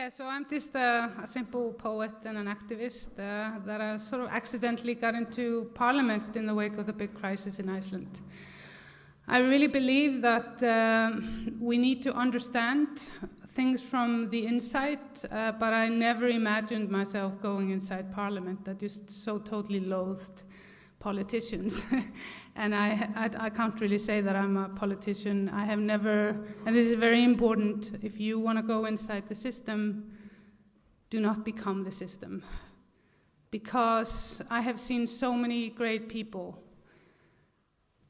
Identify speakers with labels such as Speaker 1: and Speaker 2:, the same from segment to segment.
Speaker 1: So I'm just a simple poet and an activist that I sort of accidentally got into parliament in the wake of the big crisis in Iceland. I really believe that we need to understand things from the inside, but I never imagined myself going inside parliament. I just so totally loathed politicians. And I can't really say that I'm a politician. I have never, and this is very important, if you want to go inside the system, do not become the system. Because I have seen so many great people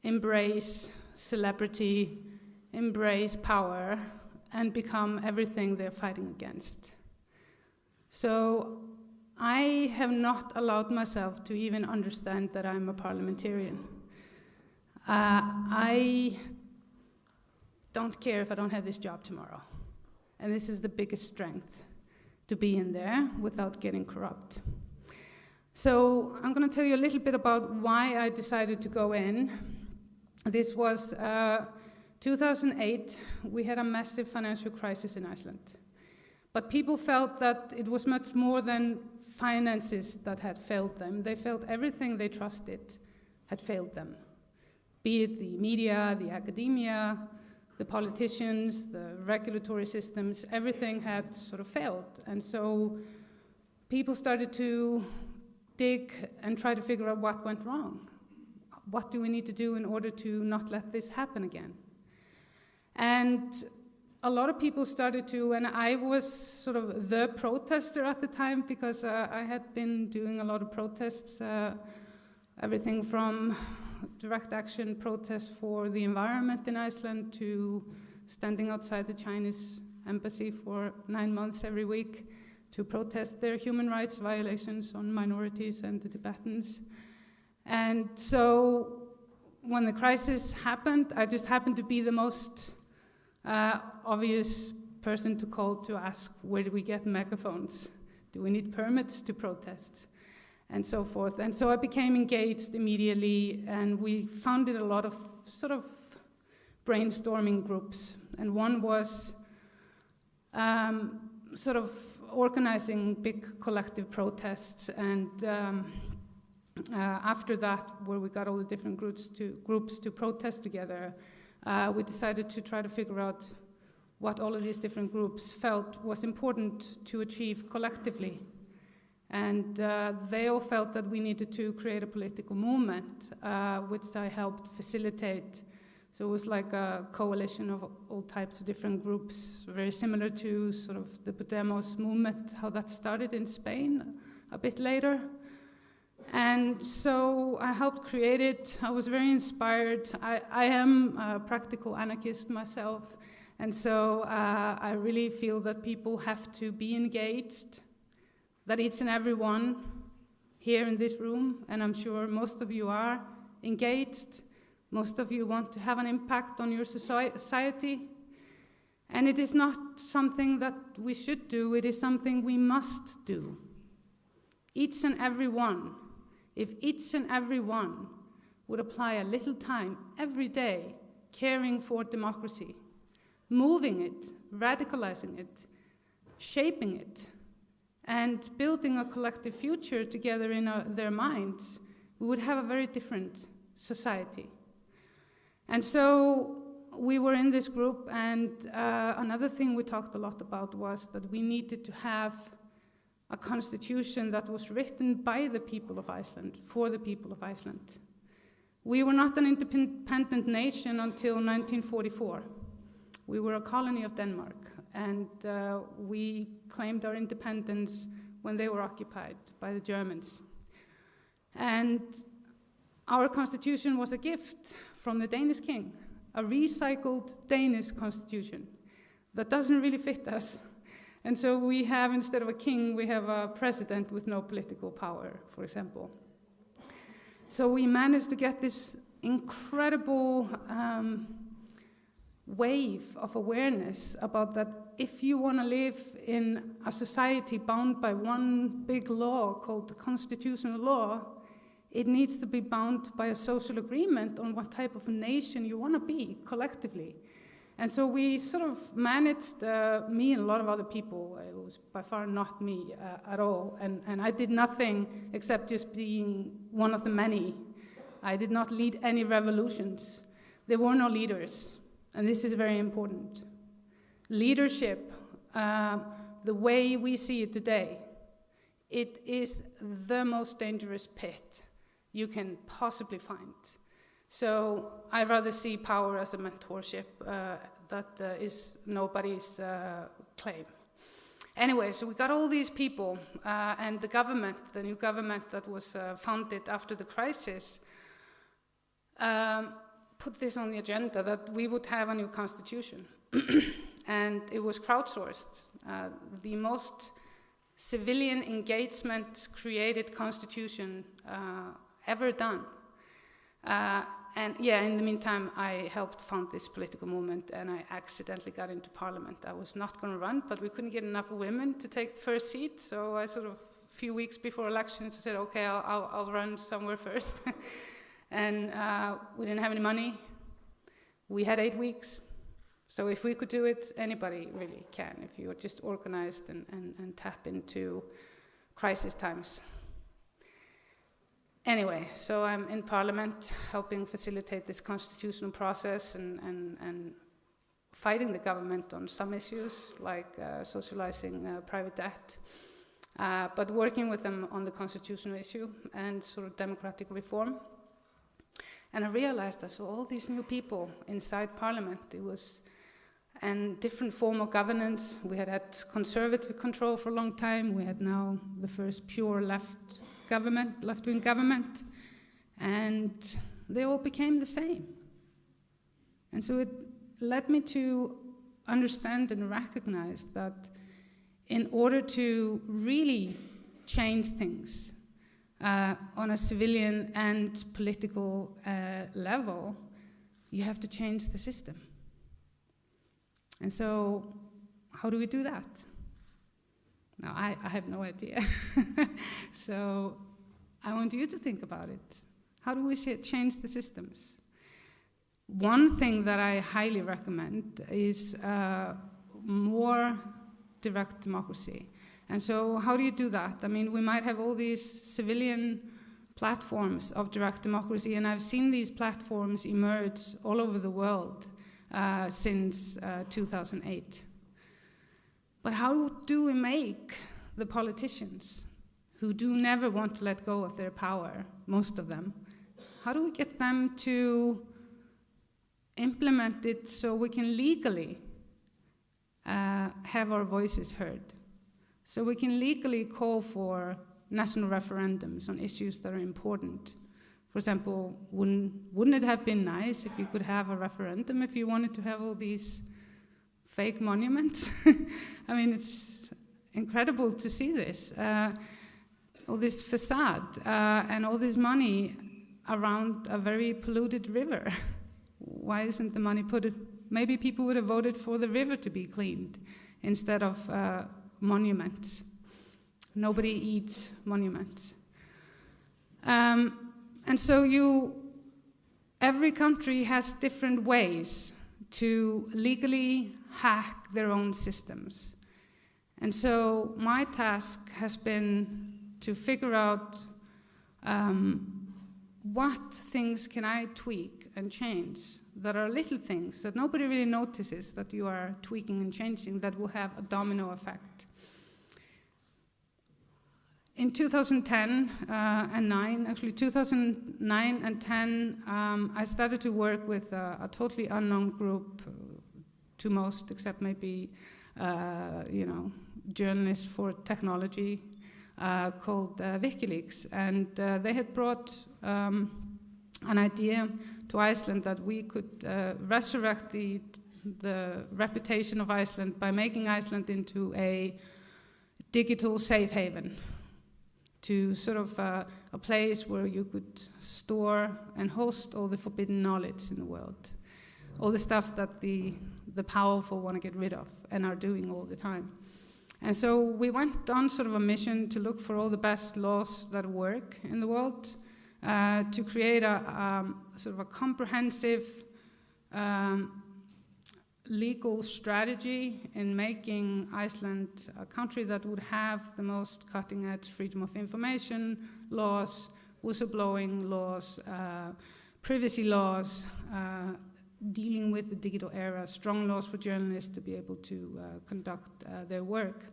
Speaker 1: embrace celebrity, embrace power, and become everything they're fighting against. So I have not allowed myself to even understand that I'm a parliamentarian. I don't care if I don't have this job tomorrow. And this is the biggest strength, to be in there without getting corrupt. So I'm going to tell you a little bit about why I decided to go in. This was 2008. We had a massive financial crisis in Iceland. But people felt that it was much more than finances that had failed them. They felt everything they trusted had failed them. Be it the media, the academia, the politicians, the regulatory systems, everything had sort of failed. And so people started to dig and try to figure out what went wrong. What do we need to do in order to not let this happen again? And a lot of people started to, and I was sort of the protester at the time because I had been doing a lot of protests, everything from direct action protests for the environment in Iceland to standing outside the Chinese embassy for 9 months every week to protest their human rights violations on minorities and the Tibetans. And so when the crisis happened, I just happened to be the most obvious person to call to ask, where do we get megaphones? Do we need permits to protest? And so forth. And so I became engaged immediately, and we founded a lot of sort of brainstorming groups. And one was sort of organizing big collective protests, and after that, where we got all the different groups to protest together, we decided to try to figure out what all of these different groups felt was important to achieve collectively. And they all felt that we needed to create a political movement, which I helped facilitate. So it was like a coalition of all types of different groups, very similar to sort of the Podemos movement, how that started in Spain a bit later. And so I helped create it. I was very inspired. I am a practical anarchist myself, and so I really feel that people have to be engaged, that each and every one here in this room, and I'm sure most of you are engaged, most of you want to have an impact on your society, and it is not something that we should do, it is something we must do. Each and every one. If each and every one would apply a little time every day caring for democracy, moving it, radicalizing it, shaping it, and building a collective future together in their minds, we would have a very different society. And so we were in this group, and another thing we talked a lot about was that we needed to have a constitution that was written by the people of Iceland, for the people of Iceland. We were not an independent nation until 1944. We were a colony of Denmark, and we claimed our independence when they were occupied by the Germans. And our constitution was a gift from the Danish king, a recycled Danish constitution that doesn't really fit us. And so we have, instead of a king, we have a president with no political power, for example. So we managed to get this incredible wave of awareness about that if you want to live in a society bound by one big law called the constitutional law, it needs to be bound by a social agreement on what type of nation you want to be collectively. And so we sort of managed, me and a lot of other people, it was by far not me at all, and I did nothing except just being one of the many. I did not lead any revolutions. There were no leaders, and this is very important. Leadership, the way we see it today, it is the most dangerous pit you can possibly find. So I rather see power as a mentorship that is nobody's claim. Anyway, so we got all these people, and the government, the new government that was founded after the crisis, put this on the agenda that we would have a new constitution. And it was crowdsourced. The most civilian engagement created constitution ever done. And yeah, in the meantime, I helped found this political movement, and I accidentally got into parliament. I was not going to run, but we couldn't get enough women to take first seat, so I sort of, a few weeks before election, said, okay, I'll run somewhere first. And we didn't have any money. We had 8 weeks. So if we could do it, anybody really can, if you're just organized and tap into crisis times. Anyway, so I'm in Parliament helping facilitate this constitutional process and fighting the government on some issues, like socializing private debt, but working with them on the constitutional issue and sort of democratic reform. And I realized I saw all these new people inside Parliament. It was a different form of governance. We had conservative control for a long time. We had now the first pure left-wing government, and they all became the same. And so it led me to understand and recognize that in order to really change things on a civilian and political level, you have to change the system. And so how do we do that? Now, I have no idea. So I want you to think about it. How do we change the systems? One thing that I highly recommend is more direct democracy. And so how do you do that? I mean, we might have all these civilian platforms of direct democracy, and I've seen these platforms emerge all over the world since 2008. But how do we make the politicians, who do never want to let go of their power, most of them, how do we get them to implement it so we can legally have our voices heard? So we can legally call for national referendums on issues that are important. For example, wouldn't it have been nice if you could have a referendum if you wanted to have all these fake monuments? I mean, it's incredible to see this. All this facade and all this money around a very polluted river. Why isn't the money put? Maybe people would have voted for the river to be cleaned instead of monuments. Nobody eats monuments. And so every country has different ways to legally hack their own systems. And so my task has been to figure out what things can I tweak and change that are little things that nobody really notices that you are tweaking and changing that will have a domino effect. In 2010 and 9, actually 2009 and 10, I started to work with a totally unknown group to most, except maybe, journalists for technology, called Викиликс. And they had brought an idea to Iceland that we could resurrect the reputation of Iceland by making Iceland into a digital safe haven, to sort of a place where you could store and host all the forbidden knowledge in the world, all the stuff that the powerful want to get rid of and are doing all the time. And so we went on sort of a mission to look for all the best laws that work in the world, to create a sort of a comprehensive legal strategy in making Iceland a country that would have the most cutting-edge freedom of information laws, whistleblowing laws, privacy laws, dealing with the digital era, strong laws for journalists to be able to conduct their work.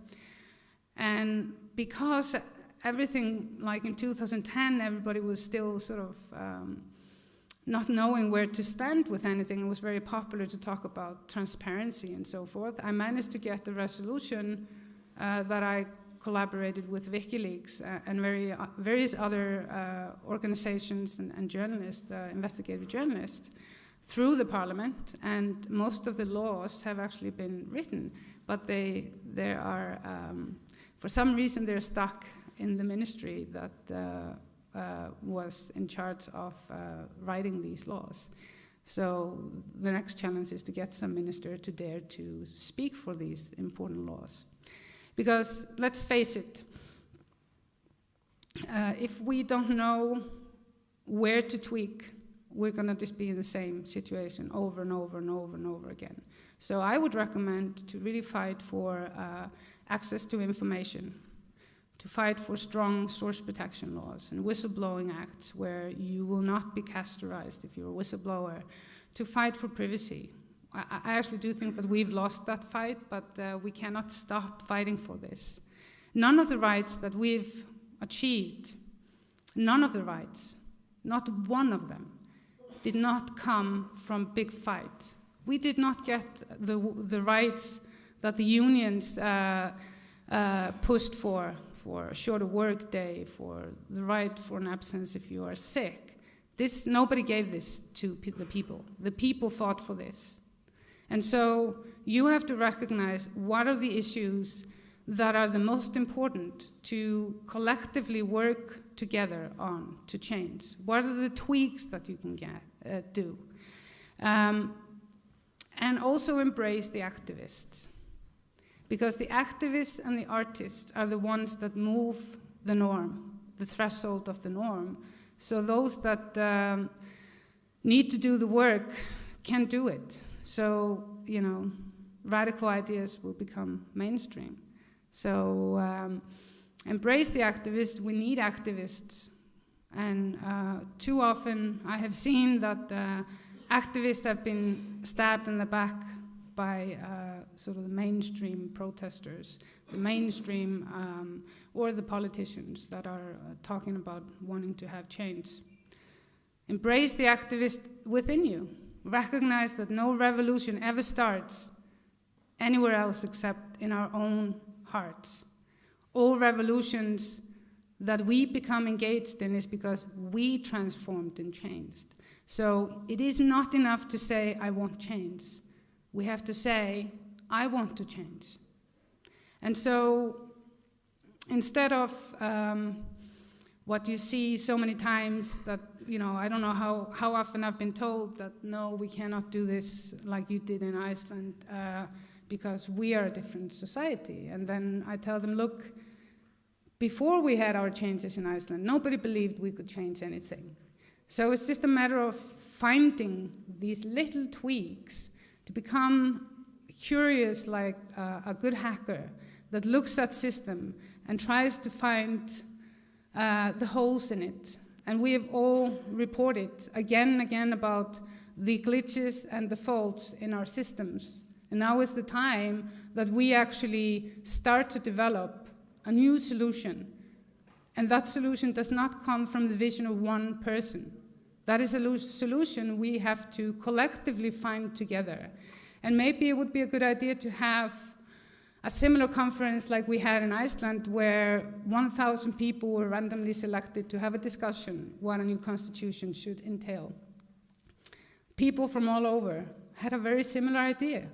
Speaker 1: And because everything, like in 2010, everybody was still sort of not knowing where to stand with anything. It was very popular to talk about transparency and so forth. I managed to get a resolution that I collaborated with Vikilix and various other organizations and journalists, investigative journalists, through the parliament, and most of the laws have actually been written, but they are, for some reason, they're stuck in the ministry that was in charge of writing these laws. So the next challenge is to get some minister to dare to speak for these important laws. Because let's face it, if we don't know where to tweak, we're going to just be in the same situation over and over and over and over again. So I would recommend to really fight for access to information, to fight for strong source protection laws and whistleblowing acts where you will not be castorized if you're a whistleblower, to fight for privacy. I actually do think that we've lost that fight, but we cannot stop fighting for this. None of the rights that we've achieved, none of the rights, not one of them, did not come from big fight. We did not get the rights that the unions pushed for a shorter work day, for the right for an absence if you are sick. Nobody gave this to the people. The people fought for this. And so you have to recognize what are the issues that are the most important to collectively work together on to change. What are the tweaks that you can do? And also embrace the activists. Because the activists and the artists are the ones that move the norm, the threshold of the norm. So those that need to do the work can do it. So, you know, radical ideas will become mainstream. So embrace the activists. We need activists. And too often I have seen that activists have been stabbed in the back by sort of the mainstream protesters, the mainstream or the politicians that are talking about wanting to have change. Embrace the activist within you. Recognize that no revolution ever starts anywhere else except in our own hearts. All revolutions that we become engaged in is because we transformed and changed. So it is not enough to say, I want change. We have to say, I want to change. And so instead of what you see so many times that, you know, I don't know how often I've been told that, no, we cannot do this like you did in Iceland because we are a different society. And then I tell them, look, before we had our changes in Iceland, nobody believed we could change anything. So it's just a matter of finding these little tweaks to become curious like a good hacker that looks at system and tries to find the holes in it. And we have all reported again and again about the glitches and the faults in our systems. And now is the time that we actually start to develop a new solution. And that solution does not come from the vision of one person. That is a solution we have to collectively find together. And maybe it would be a good idea to have a similar conference like we had in Iceland, where 1,000 people were randomly selected to have a discussion what a new constitution should entail. People from all over had a very similar idea.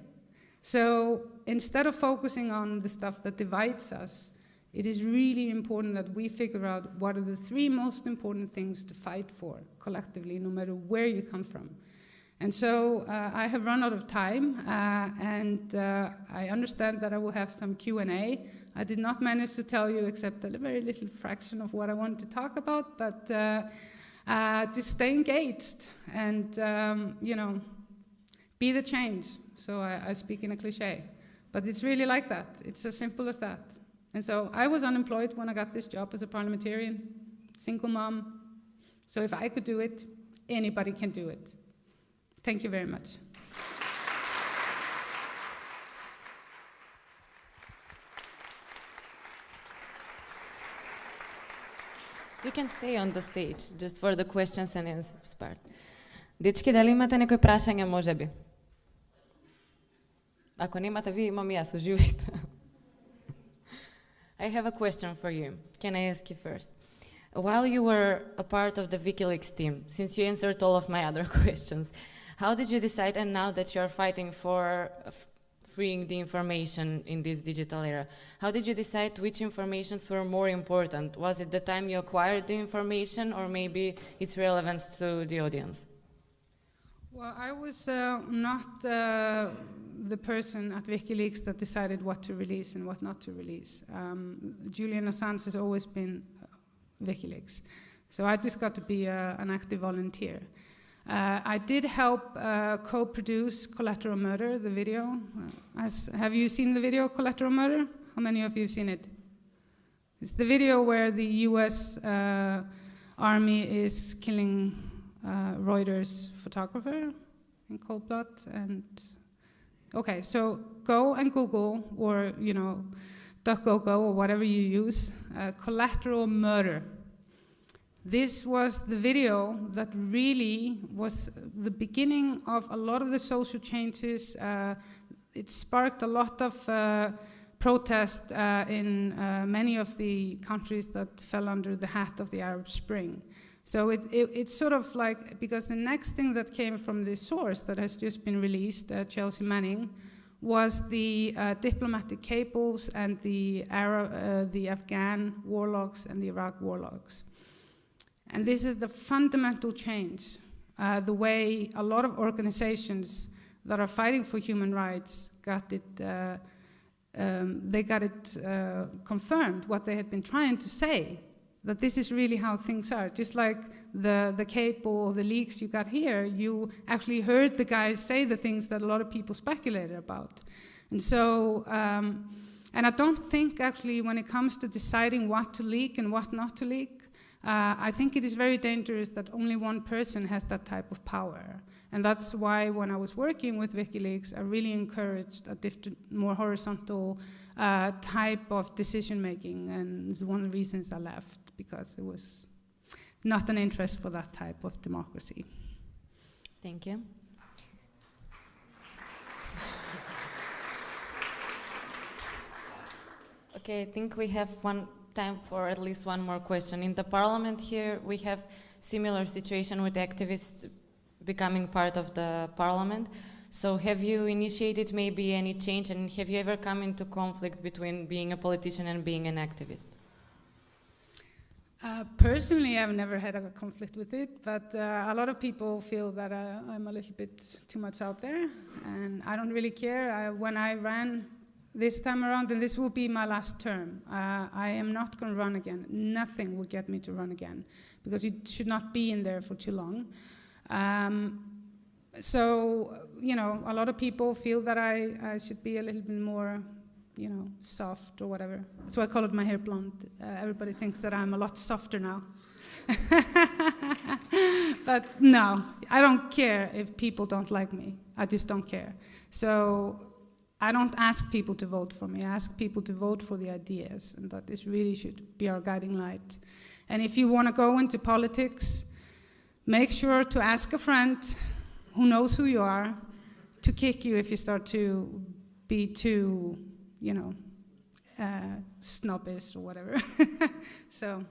Speaker 1: So instead of focusing on the stuff that divides us, it is really important that we figure out what are the 3 most important things to fight for collectively, no matter where you come from. And so I have run out of time, and I understand that I will have some Q&A. I did not manage to tell you except a very little fraction of what I want to talk about, but just stay engaged and, you know, be the change. So I speak in a cliche. But it's really like that. It's as simple as that. And so I was unemployed when I got this job as a parliamentarian, single mom. So if I could do it, anybody can do it. Thank you very much.
Speaker 2: You can stay on the stage, just for the questions and answers part. Дечки, дали имате некои прашања, може би? Ако немате, ви имам јас, уживајте. I have a question for you. Can I ask you first? While you were a part of the Vikilix team, since you answered all of my other questions, how did you decide, and now that you're fighting for freeing the information in this digital era, how did you decide which informations were more important? Was it the time you acquired the information, or maybe its relevance to the audience?
Speaker 1: Well, I was not the person at Vikilix that decided what to release and what not to release. Julian Assange has always been Vikilix. So I just got to be an active volunteer. I did help co-produce Collateral Murder, the video. Have you seen the video Collateral Murder? How many of you have seen it? It's the video where the US army is killing Reuters photographer in cold blood. And okay, so go and Google, or DuckDuckGo or whatever you use, Collateral Murder. This was the video that really was the beginning of a lot of the social changes. It sparked a lot of protest in many of the countries that fell under the hat of the Arab Spring. So it's sort of like, because the next thing that came from this source that has just been released, Chelsea Manning, was the diplomatic cables and the Afghan warlocks and the Iraq warlocks. And this is the fundamental change, the way a lot of organizations that are fighting for human rights got it, confirmed what they had been trying to say, that this is really how things are. Just like the cable or the leaks you got here, you actually heard the guys say the things that a lot of people speculated about. And so, and I don't think actually when it comes to deciding what to leak and what not to leak, I think it is very dangerous that only one person has that type of power. And that's why when I was working with Vikilix, I really encouraged a different, more horizontal type of decision-making. And it's one of the reasons I left, because there was not an interest for that type of democracy.
Speaker 2: Thank you. Okay, I think we have time for at least one more question. In the parliament here, we have similar situation with activists becoming part of the parliament. So have you initiated maybe any change, and have you ever come into conflict between being a politician and being an activist?
Speaker 1: Personally, I've never had a conflict with it, but a lot of people feel that I'm a little bit too much out there, and I don't really care. When I ran this time around, and this will be my last term, I am not going to run again. Nothing will get me to run again, because you should not be in there for too long. So, a lot of people feel that I should be a little bit more, soft or whatever. So I call it my hair blonde. Everybody thinks that I'm a lot softer now. But no, I don't care if people don't like me. I just don't care. So I don't ask people to vote for me. I ask people to vote for the ideas, and that this really should be our guiding light. And if you want to go into politics, make sure to ask a friend who knows who you are to kick you if you start to be too, snobbish or whatever. So,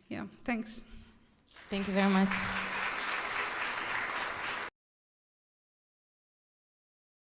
Speaker 1: yeah, thanks.
Speaker 2: Thank you very much.